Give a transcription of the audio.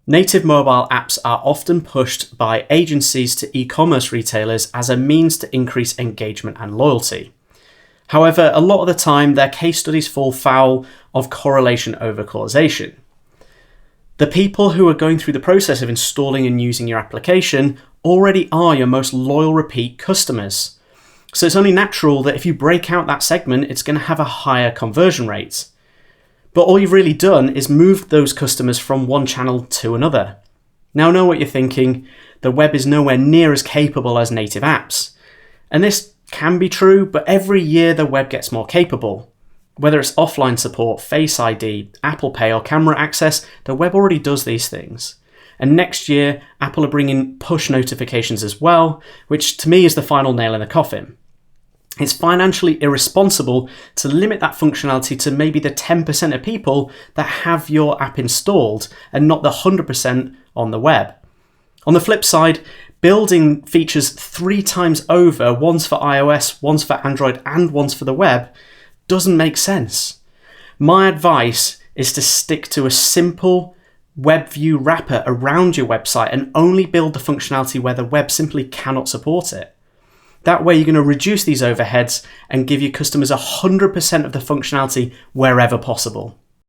Native mobile apps are often pushed by agencies to e-commerce retailers as a means to increase engagement and loyalty. However, a lot of the time, their case studies fall foul of correlation over causation. The people who are going through the process of installing and using your application already are your most loyal repeat customers. So it's only natural that if you break out that segment, it's going to have a higher conversion rate. But all you've really done is moved those customers from one channel to another. Now I know what you're thinking, the web is nowhere near as capable as native apps. And this can be true, but every year the web gets more capable. Whether it's offline support, Face ID, Apple Pay or camera access, the web already does these things. And next year, Apple are bringing push notifications as well, which to me is the final nail in the coffin. It's financially irresponsible to limit that functionality to maybe the 10% of people that have your app installed and not the 100% on the web. On the flip side, building features 3 times over, once for iOS, once for Android, and once for the web, doesn't make sense. My advice is to stick to a simple web view wrapper around your website and only build the functionality where the web simply cannot support it. That way you're going to reduce these overheads and give your customers 100% of the functionality wherever possible.